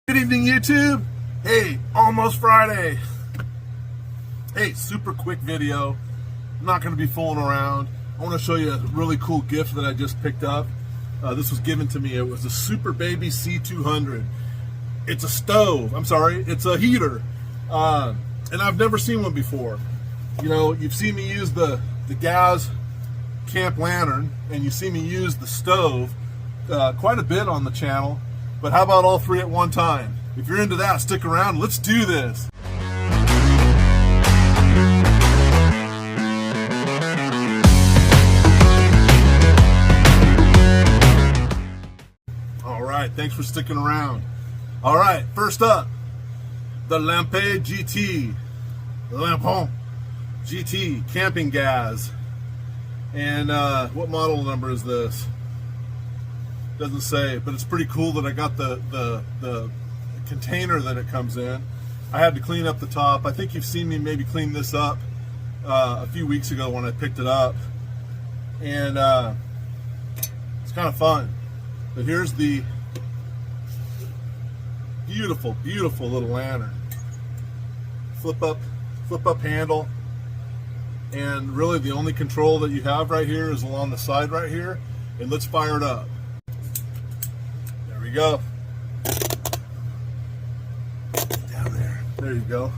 Good evening, YouTube. Hey, almost Friday. Hey, super quick video. I'm not going to be fooling around. I want to show you a really cool gift that I just picked up. This was given to me. It was a Super Baby C200. It's a stove. I'm sorry, it's a heater. And I've never seen one before. You know, you've seen me use the GAZ camp lantern, and you see me use the stove quite a bit on the channel. But how about all three at one time? If you're into that, stick around. Let's do this. All right, thanks for sticking around. All right, first up, the Lampe GT. Lampon GT CampinGAZ. And what model number is this? Doesn't say, but it's pretty cool that I got the container that it comes in. I had to clean up the top. I think you've seen me maybe clean this up a few weeks ago when I picked it up, and it's kind of fun. But here's the beautiful, beautiful little lantern. Flip up handle, and really the only control that you have right here is along the side right here. And let's fire it up. There we go. Down there. There you go.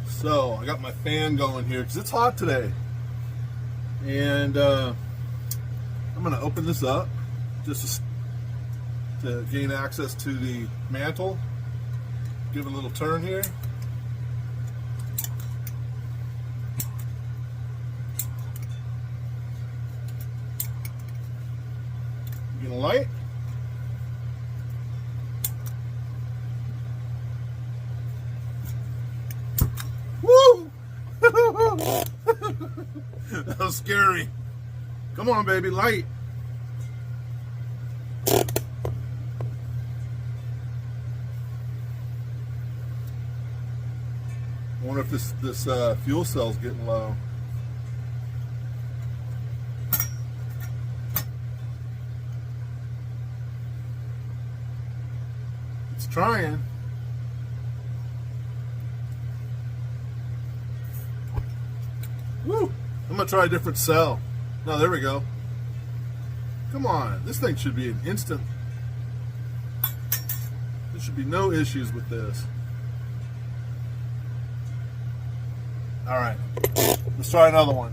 So I got my fan going here because it's hot today. And I'm going to open this up just to gain access to the mantle. Give it a little turn here. Get a light. Woo! That was scary. Come on, baby, light. I wonder if this fuel cell's getting low. It's trying. Woo! I'm gonna try a different cell. No, there we go. Come on, this thing should be an instant. There should be no issues with this. All right, let's try another one.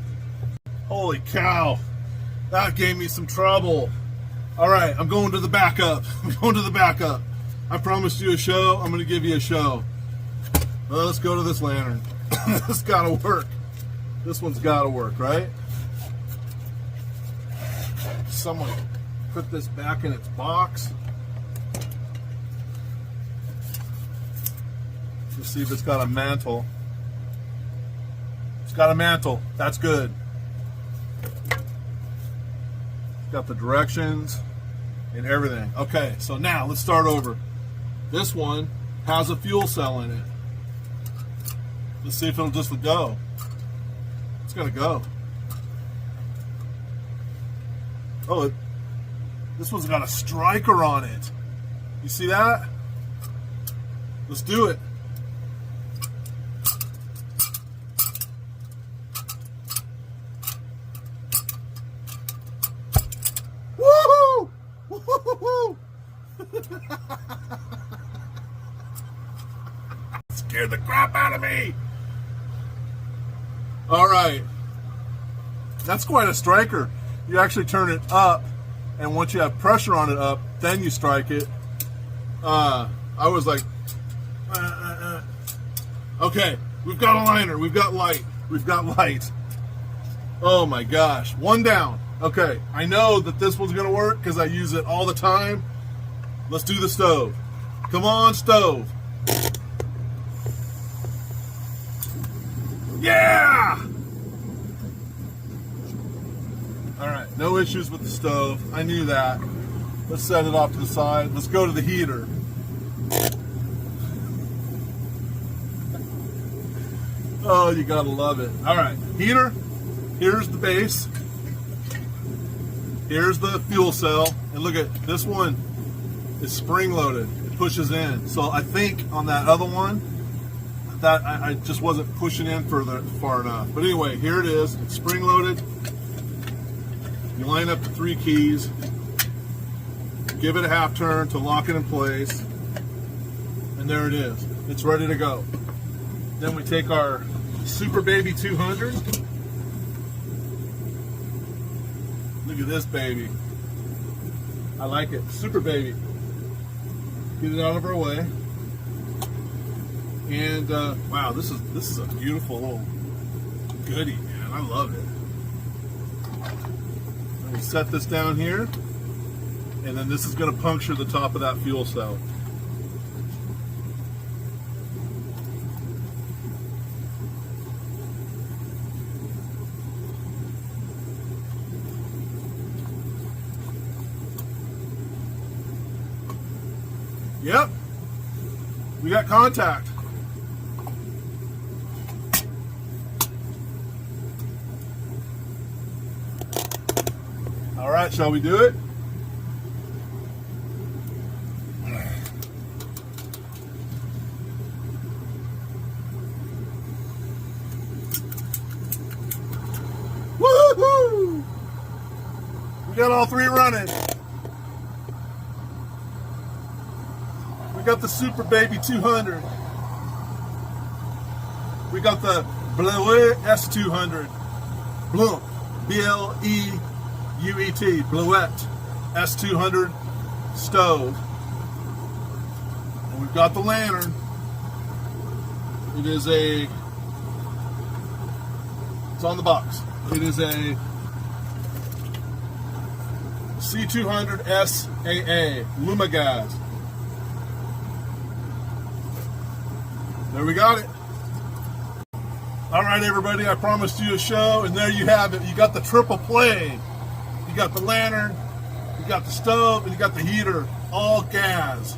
Holy cow, that gave me some trouble. All right, I'm going to the backup. I'm going to the backup. I promised you a show. I'm going to give you a show. Well, let's go to this lantern. This gotta work. This one's gotta work, right? Someone put this back in its box. Let's see if it's got a mantle. It's got a mantle. That's good. It's got the directions and everything. Okay, so now let's start over. This one has a fuel cell in it. Let's see if it'll just go. It's gonna go. Oh, this one's got a striker on it. You see that? Let's do it. Woohoo! Woohoo! Scared the crap out of me. All right, that's quite a striker. You actually turn it up, and once you have pressure on it up, then you strike it. I was like, okay, we've got a liner, we've got light, we've got light. Oh my gosh, one down. Okay, I know that this one's gonna work because I use it all the time. Let's do the stove. Come on, stove. Yeah! All right, no issues with the stove. I knew that. Let's set it off to the side. Let's go to the heater. Oh, you gotta love it. All right, heater. Here's the base. Here's the fuel cell. And look at this one is spring loaded. It's pushes in. So I think on that other one, that I just wasn't pushing in far enough. But anyway, here it is. It's spring loaded. You line up the 3 keys, give it a half turn to lock it in place, and there it is. It's ready to go. Then we take our Super Baby 200. Look at this baby. I like it. Super Baby. Get it out of our way. And wow, this is a beautiful little goodie, man. I love it. And we set this down here, and then this is going to puncture the top of that fuel cell. Yep, we got contact. All right, shall we do it? Woohoo! We got all 3 running. We got the Super Baby 200. We got the Bleuet S200. Bleu, B-L-E-U-E-T, Bleuet S200 stove. And we've got the lantern. It is it's on the box. It is a C200 SAA, CampinGAZ. There we got it. All right, everybody, I promised you a show, and there you have it. You got the triple play. You got the lantern, you got the stove, and you got the heater, all gas.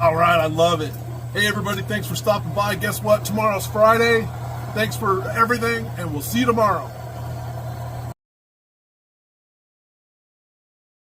All right, I love it. Hey, everybody, thanks for stopping by. Guess what? Tomorrow's Friday. Thanks for everything, and we'll see you tomorrow.